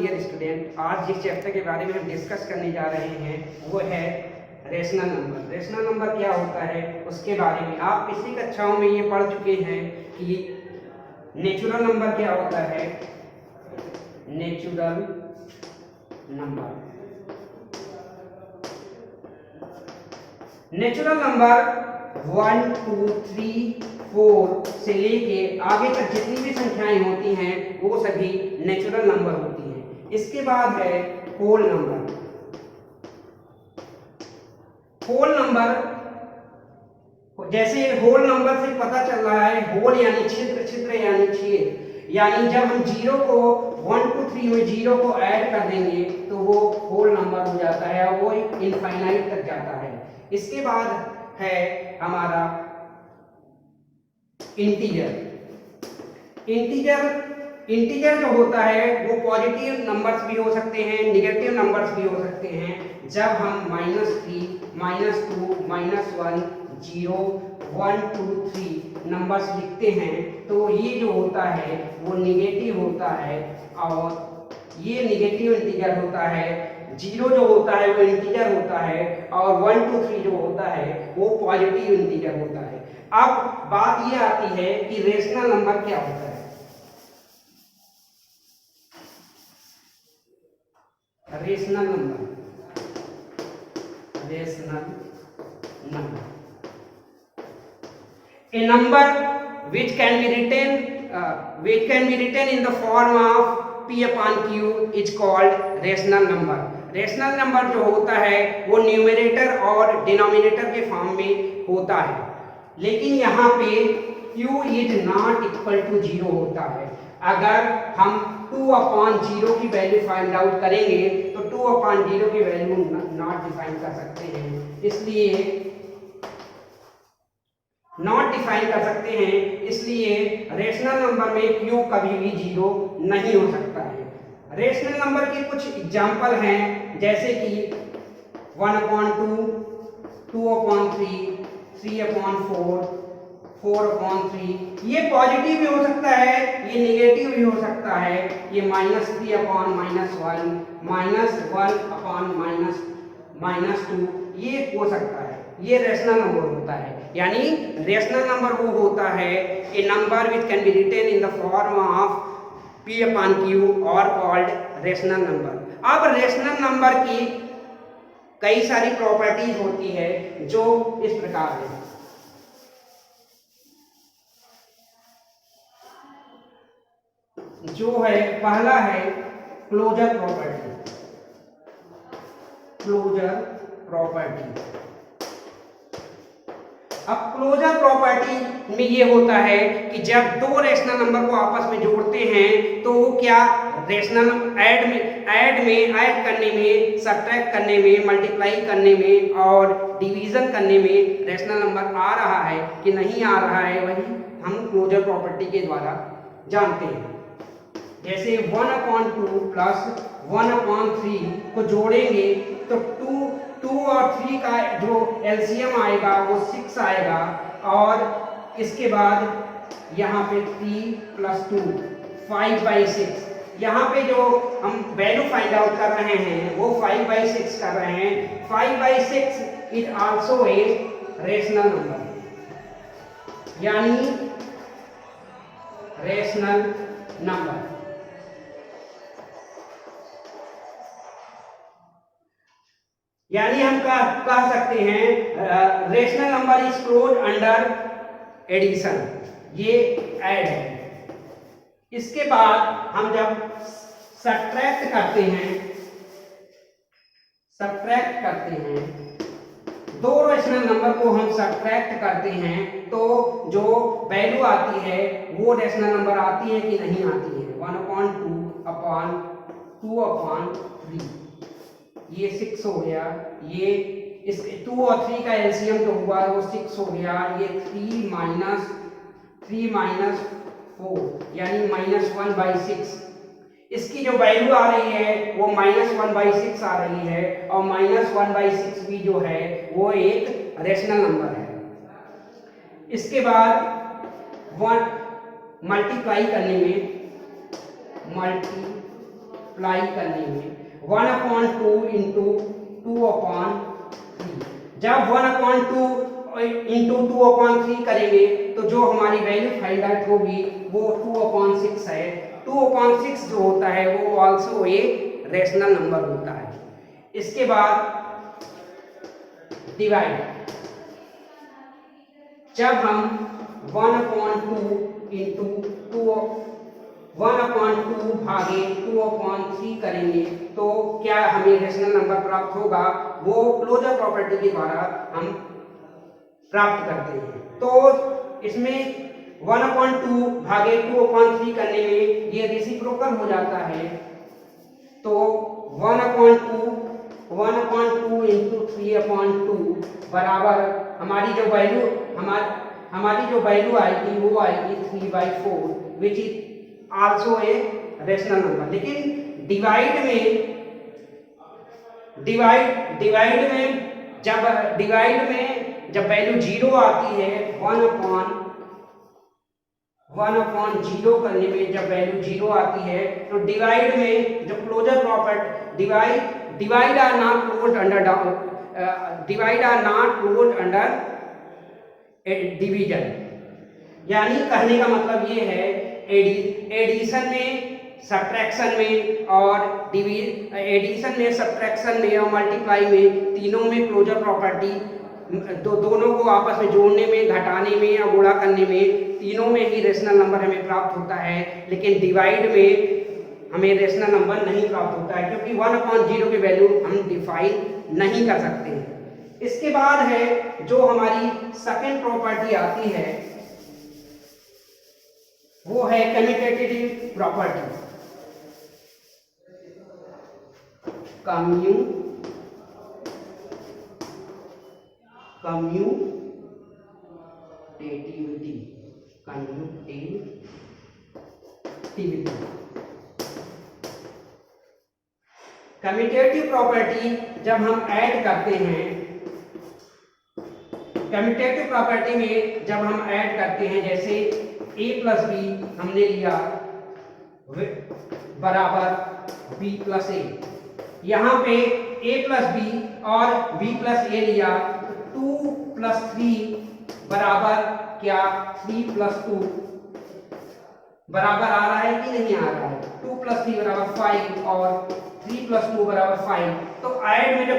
Dear student, आज जिस chapter के बारे में हम डिस्कस करने जा रहे हैं वो है रेशनल नंबर। रेशनल नंबर क्या होता है उसके बारे में आप पिछली कक्षाओं में ये पढ़ चुके हैं कि नेचुरल नंबर क्या होता है। नेचुरल नंबर, नेचुरल नंबर 1 2 3 4 से लेके आगे तक जितनी भी संख्याएं होती हैं वो सभी नेचुरल नंबर होती हैं। इसके बाद है होल नंबर। होल नंबर, जैसे होल नंबर से पता चल रहा है, होल यानी छिद्र, छिद्र यानी छेद, यानी जब हम जीरो को 1 2 3 में जीरो को ऐड कर देंगे तो वो होल नंबर हो जाता है और वो इनफाइनाइट तक जाता है। इसके बाद है हमारा इंटीजर। इंटीजर जो होता है वो पॉजिटिव नंबर्स भी हो सकते हैं, निगेटिव नंबर्स भी हो सकते हैं। जब हम -3 -2 -1 0 1 2 3 नंबर्स लिखते हैं तो ये जो होता है वो निगेटिव होता है और ये निगेटिव इंटीजर होता है। 0 जो होता है वो इंटीजर होता है और 1 2 3 जो होता है वो पॉजिटिव इंटीजर होता है। अब बात ये आती है कि रेशनल नंबर क्या होता है। Rational number, rational number, a number which can be written in the form of p upon q is called rational number। Rational number जो होता है वो न्यूमरेटर और डिनोमिनेटर के फॉर्म में होता है, लेकिन यहाँ पे q is not equal to 0 होता है। अगर हम 2 अपॉन 0 की वैल्यू फाइंड आउट करेंगे तो 2 अपॉन 0 की वैल्यू नॉट डिफाइन कर सकते हैं, इसलिए नॉट डिफाइन कर सकते हैं, इसलिए रेशनल नंबर में q कभी भी 0 नहीं हो सकता है। रेशनल नंबर के कुछ एग्जाम्पल हैं, जैसे कि 1/2 2/3 3/4 4/3। ये पॉजिटिव भी हो सकता है, ये निगेटिव भी हो सकता है। ये -3/-1 -1/-2 ये हो सकता है। ये रेशनल नंबर होता है। यानी रेशनल नंबर वो होता है a number which can be written in the form of p upon q और कॉल्ड रेशनल नंबर। अब रेशनल नंबर की कई सारी प्रॉपर्टीज होती है जो इस प्रकार है। जो है पहला है क्लोजर प्रॉपर्टी। क्लोजर प्रॉपर्टी, अब क्लोजर प्रॉपर्टी में ये होता है कि जब दो रेशनल नंबर को आपस में जोड़ते हैं तो क्या रेशनल ऐड करने में, सब्ट्रैक्ट करने में, मल्टीप्लाई करने में और डिवीजन करने में रेशनल नंबर आ रहा है कि नहीं आ रहा है, वही हम क्लोजर प्रॉपर्टी के द्वारा जानते हैं। जैसे 1/2 प्लस 1/3 को जोड़ेंगे तो 2 और 3 का जो एलसीएम आएगा वो 6 आएगा और इसके बाद यहाँ पे 3 + 2 5/6। यहाँ पे जो हम वैल्यू फाइंड आउट कर रहे हैं वो 5/6 कर रहे हैं। 5/6 is also a rational number, यानी रेशनल नंबर। यानी हम कह सकते हैं rational number is close under addition, ये ऐड है। इसके बाद हम जब सब्ट्रैक्ट करते हैं दो रेशनल नंबर को हम सब्ट्रैक्ट करते हैं तो जो वैल्यू आती है वो रेशनल नंबर आती है कि नहीं आती है। 1/2/2/3 ये 6 हो गया। ये इस 2 और 3 का एलसीएम जो हुआ वो 6 हो गया। ये 3 - 4 यानी -1/6। इसकी जो वैल्यू आ रही है वो -1/6 आ रही है और -1/6 भी जो है वो एक रेशनल नंबर है। इसके बाद मल्टीप्लाई करने में मल्टीप्लाई करने में 1/2 इंटू 2/3। जब 1/2 इंटू 2/3 करेंगे तो जो हमारी वैल्यू फाइंड आउट होगी वो 2/6 है। 2/6 जो होता है वो ऑल्सो ए रेशनल नंबर होता है। इसके बाद डिवाइड, जब हम 1/2 इंटू 1/2 भागे 2/3 करेंगे तो क्या हमें रेशनल नंबर प्राप्त होगा, वो क्लोजर प्रॉपर्टी के द्वारा हम प्राप्त करते हैं। तो इसमें 1/2 भागे 2/3 करने में ये रेसिप्रोकल हो जाता है। तो 1/2 इंटू 3/2 बराबर हमारी जो वैल्यू आएगी वो आएगी 3/4 which is also a rational number. लेकिन डिवाइड में जब वैल्यू 0 आती है 1/0 करने में जब वैल्यू 0 आती है तो डिवाइड में जो closure property divide are not closed under division. यानी कहने का मतलब ये है एडिशन में, सब्ट्रैक्शन में और एडिशन में, सब्ट्रैक्शन में और मल्टीप्लाई में, तीनों में क्लोजर प्रॉपर्टी दोनों को आपस में जोड़ने में, घटाने में या गुणा करने में, तीनों में ही रेशनल नंबर हमें प्राप्त होता है। लेकिन डिवाइड में हमें रेशनल नंबर नहीं प्राप्त होता है क्योंकि 1/0 की वैल्यू हम डिफाइन नहीं कर सकते। इसके बाद है जो हमारी सेकंड प्रॉपर्टी आती है वो है commutative property. Commutativity commutative property जब हम ऐड करते हैं, कम्यूटेटिव प्रॉपर्टी में जब हम ऐड करते हैं, जैसे a प्लस बी हमने लिया बराबर b प्लस ए, यहाँ पे a प्लस बी और b प्लस ए लिया, 2 प्लस 3 बराबर क्या 3 प्लस 2 बराबर आ रहा है कि नहीं आ रहा है। 2 प्लस 3 बराबर 5 और 3 प्लस 2 बराबर 5। तो ऐड में जो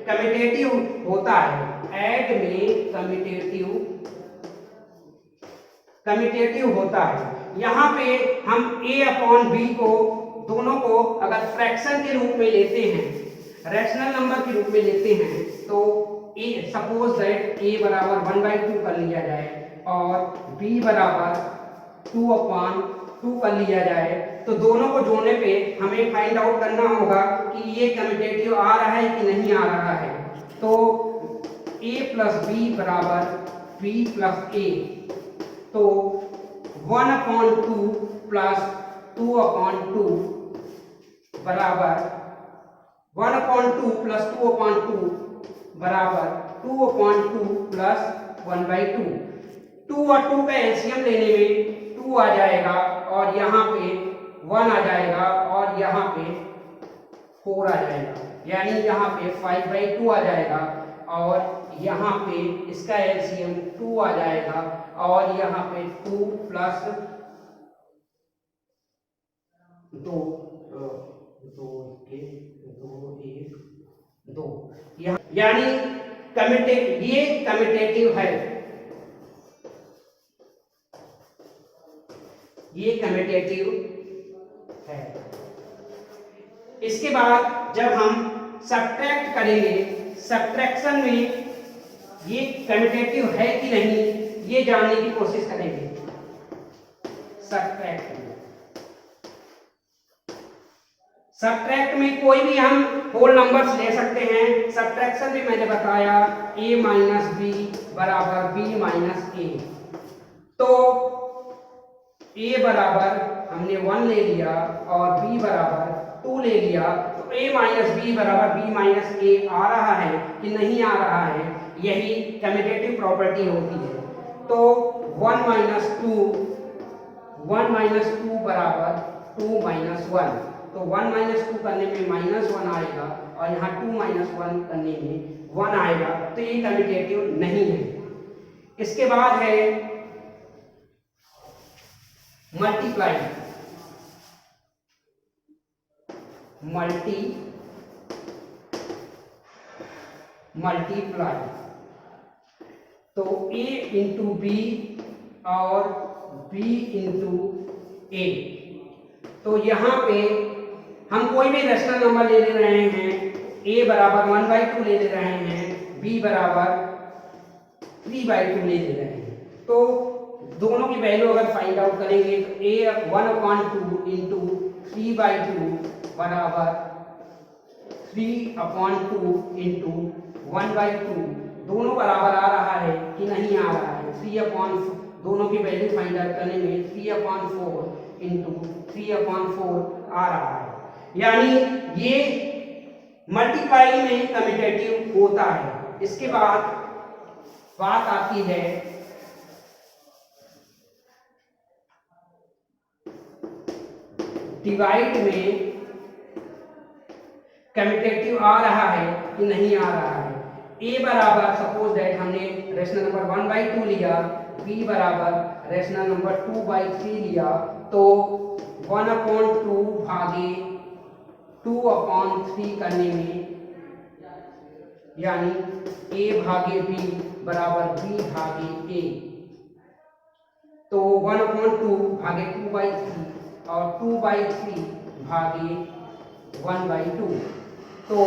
कम्यूटेटिव होता है, ऐड में कम्यूटेटिव होता है, यहाँ पे हम a/b को दोनों को अगर फ्रैक्शन के रूप में लेते हैं, रैशनल नंबर के रूप में लेते हैं, तो सपोज दैट a बराबर 1/2 कर लिया जाए और b बराबर 2/2 कर लिया जाए, तो दोनों को जोड़ने पे हमें फाइंड आउट करना होगा कि ये कम्यूटेटिव आ रहा है कि नहीं आ रहा है। तो a प्लस b बराबर b प्लस a, तो 1/2 प्लस 2/2 बराबर 1/2 प्लस 2/2 बराबर 2/2 प्लस 1/2। 2 और 2 का एलसीएम लेने में 2 आ जाएगा और यहाँ पे 1 आ जाएगा और यहाँ पे 4 आ जाएगा, यानी यहाँ पे 5/2 आ जाएगा और यहाँ पे इसका एलसीएम 2 आ जाएगा और यहाँ पे 2 प्लस 2 यानी ये कम्यूटेटिव है, ये कम्यूटेटिव है। इसके बाद जब हम सब्ट्रैक्ट करेंगे, सब्ट्रैक्शन में ये कम्यूटेटिव है कि नहीं ये जानने की कोशिश करेंगे। सब्ट्रैक्ट में कोई भी हम होल नंबर्स ले सकते हैं। सब्ट्रैक्शन में मैंने बताया a माइनस b बराबर b माइनस a, तो a बराबर हमने 1 ले लिया और b बराबर 2 ले लिया, तो a माइनस b बराबर b माइनस a आ रहा है कि नहीं आ रहा है, यही कम्यूटेटिव प्रॉपर्टी होती है। तो 1 माइनस 2 बराबर 2 माइनस 1, तो 1 माइनस 2 करने में -1 आएगा और यहाँ 2 माइनस 1 करने में 1 आएगा, तो ये कम्यूटेटिव नहीं है। इसके बाद है मल्टीप्लाई, मल्टीप्लाई, तो a इंटू बी और b इंटू ए। तो यहाँ पे हम कोई भी रेशनल नंबर ले रहे हैं, a बराबर 1/2 ले रहे हैं, b बराबर 3/2 ले रहे हैं। तो दोनों की वैल्यू अगर फाइंड आउट करेंगे तो a 1/2 इंटू 3/2 बराबर 3/2 इंटू 1/2, दोनों बराबर आ रहा है कि नहीं आ रहा है। 3/4 दोनों की वैल्यू फाइंड आउट करने में 3/4 इंटू 3/4 आ रहा है, यानी ये मल्टीप्लाई में कम्यूटेटिव होता है। इसके बाद बात आती है डिवाइड में कम्यूटेटिव आ रहा है कि नहीं आ रहा है। a बराबर सपोज दैट हमने रेशनल नंबर 1/2 लिया, b बराबर रेशनल नंबर 2/3 लिया, तो 1/2 भागे 2/3 करने में, यानी a भागे b बराबर b भागे a, तो 1/2 भागे 2/3 और 2/3 भागे 1/2, तो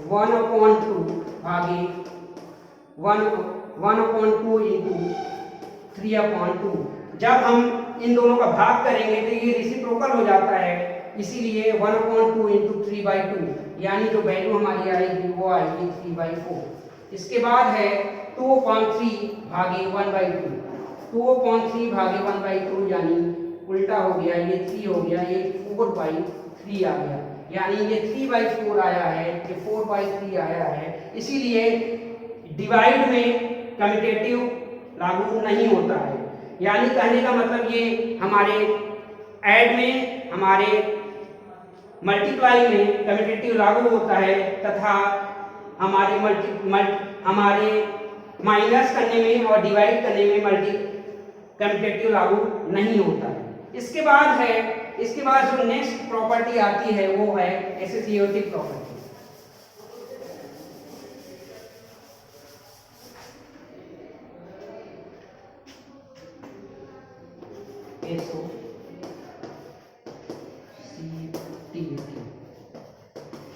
1/2 भागे 1/2 इंटू 3/2। जब हम इन दोनों का भाग करेंगे तो ये रेसिप्रोकल हो जाता है, इसीलिए 1/2 इंटू 3/2, यानी जो वैल्यू हमारी आएगी वो आएगी 3/4। इसके बाद है 2/3 भागे 1/2, 2/3 भागे 1/2 यानी उल्टा हो गया, ये 3 हो गया, ये 4/3 आ गया, यानी ये 3/4 आया है, ये 4/3 आया है। इसीलिए डिवाइड में कम्यूटेटिव लागू नहीं होता है, यानी कहने का मतलब ये हमारे ऐड में, हमारे मल्टीप्लाई में कम्यूटेटिव लागू होता है, तथा हमारे हमारे माइनस करने में और डिवाइड करने में कम्यूटेटिव लागू नहीं होता है। इसके बाद जो नेक्स्ट प्रॉपर्टी आती है वो है एसोसिएटिव प्रॉपर्टी।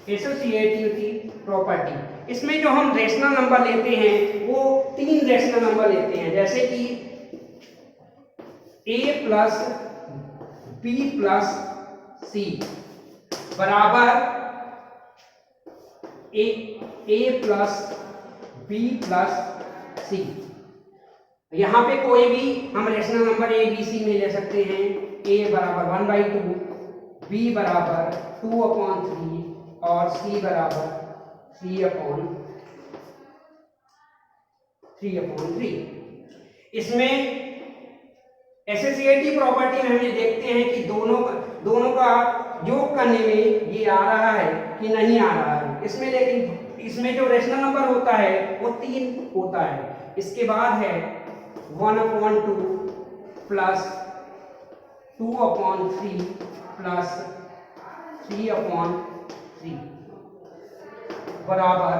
एसोसिएटिविटी प्रॉपर्टी, इसमें जो हम रेशनल नंबर लेते हैं वो 3 रेशनल नंबर लेते हैं, जैसे कि a plus b plus c बराबर a plus b plus c। यहाँ पे कोई भी हम rational number a b c में ले सकते हैं। a बराबर 1/2, b बराबर 2/3 और c बराबर 3/3। इसमें एसोसिएटिव प्रॉपर्टी में हमें देखते हैं कि दोनों का योग करने में ये आ रहा है कि नहीं आ रहा है। इसमें लेकिन इसमें जो रेशनल नंबर होता है वो 3 होता है। इसके बाद है 1/2 प्लस 2/3 प्लस 3/3 बराबर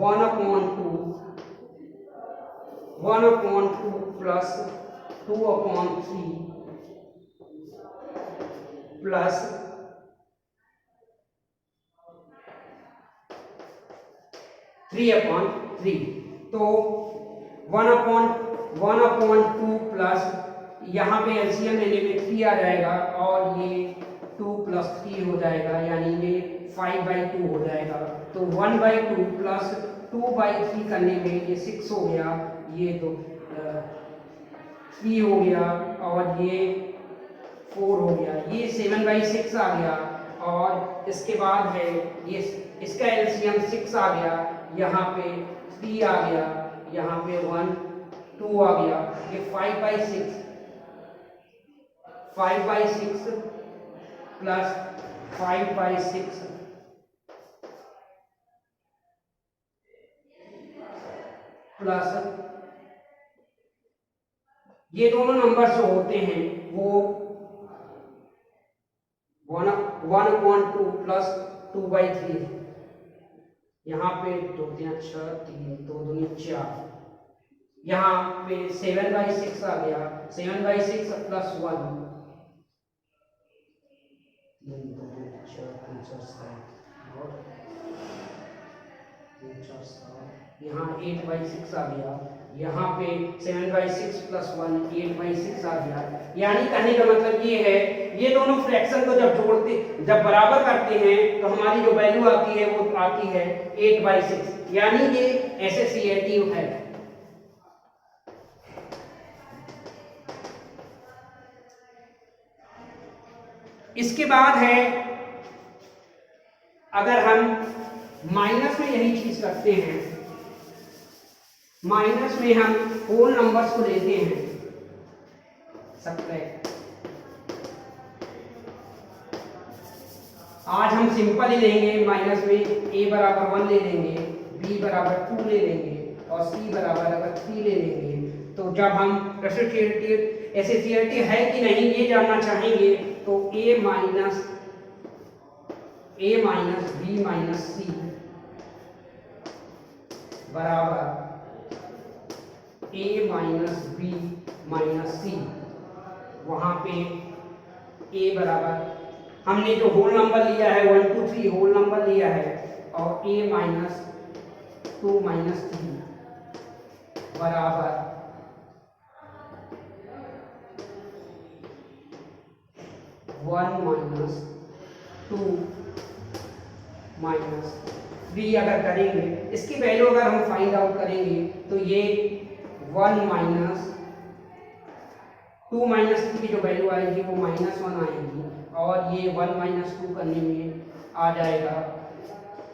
1/2 प्लस 2/3 प्लस 3/3। तो 1/2 प्लस, यहाँ पे एलसीएम लेने में 3 आ जाएगा और ये 2 प्लस 3 हो जाएगा, यानी ये 5/2 हो जाएगा। तो 1/2 प्लस 2/3 करने में ये 6 हो गया, ये तो 3 हो गया और ये 4 हो गया, ये 7/6 आ गया। और इसके बाद है ये इसका एलसीएम 6 आ गया, यहाँ पे 3 आ गया, यहाँ पे 1 2 आ गया, ये 5/6 5/6 प्लस 5/6 प्लस ये दोनों नंबर जो होते हैं वो 1/2 प्लस 2/3, यहाँ पे 2 3 6 3 2 दूनी 4, यहाँ पे 7/6 आ गया, 7/6 प्लस 1 3 2 4 3 4 7 और 3 4 7, यहाँ 8/6 आ गया, यहाँ पे 7/6 प्लस 1 8/6 आ गया। यानी कहने का मतलब ये है, ये दोनों फ्रैक्शन को जब बराबर करते हैं तो हमारी जो वैल्यू आती है वो आती है 8/6, यानी ये एसोसिएटिव है। इसके बाद है, अगर हम माइनस में यही चीज करते हैं, माइनस में हम होल नंबर्स को लेते हैं, सब्ट्रैक्ट। आज हम सिंपल ही लेंगे, माइनस में a बराबर 1 ले लेंगे, b बराबर 2 ले लेंगे और c बराबर अगर 3 ले लेंगे। तो जब हम एसोसिएटिव है कि नहीं ये जानना चाहेंगे तो a minus b minus c बराबर a minus b minus c, वहां पे a बराबर हमने जो होल नंबर लिया है 1 2 3 होल नंबर लिया है, और a माइनस 2 माइनस 3 बराबर वन माइनस 2 माइनस 3 अगर करेंगे, इसकी वैल्यू अगर हम फाइंड आउट करेंगे तो ये 1 माइनस 2 माइनस 3 की जो वैल्यू आएगी वो -1 आएगी, और ये 1 माइनस 2 करने में आ जाएगा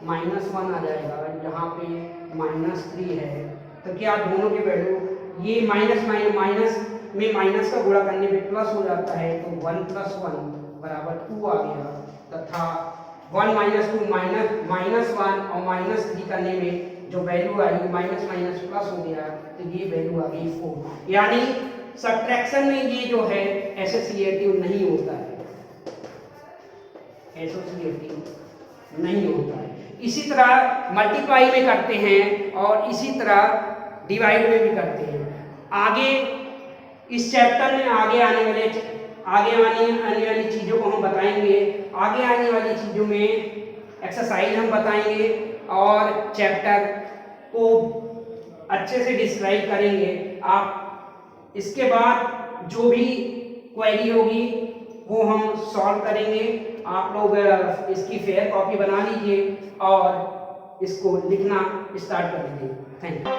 -1 आ जाएगा, यहाँ पे -3 है। तो क्या दोनों की वैल्यू, ये माइनस में माइनस का गुणा करने पे प्लस हो जाता है, तो 1 + 1 बराबर 2 आ गया, तथा 1 माइनस 2 -1 और -3 करने में जो वैल्यू आई माइनस माइनस प्लस हो गया, तो ये वैल्यू आ गई 4। यानी सब्ट्रैक्शन में ये जो है एसोसिएटिव नहीं होता है, एसोसिएटिव नहीं होता है। इसी तरह मल्टीप्लाई में करते हैं और इसी तरह डिवाइड में भी करते हैं। आगे इस चैप्टर में आगे आने वाली चीज़ों को हम बताएंगे, आगे आने वाली चीज़ों में एक्सरसाइज हम बताएंगे और चैप्टर को अच्छे से डिस्क्राइब करेंगे। आप इसके बाद जो भी क्वेरी होगी वो हम सॉल्व करेंगे। आप लोग इसकी फेयर कॉपी बना लीजिए और इसको लिखना स्टार्ट कर दीजिए। Thank you.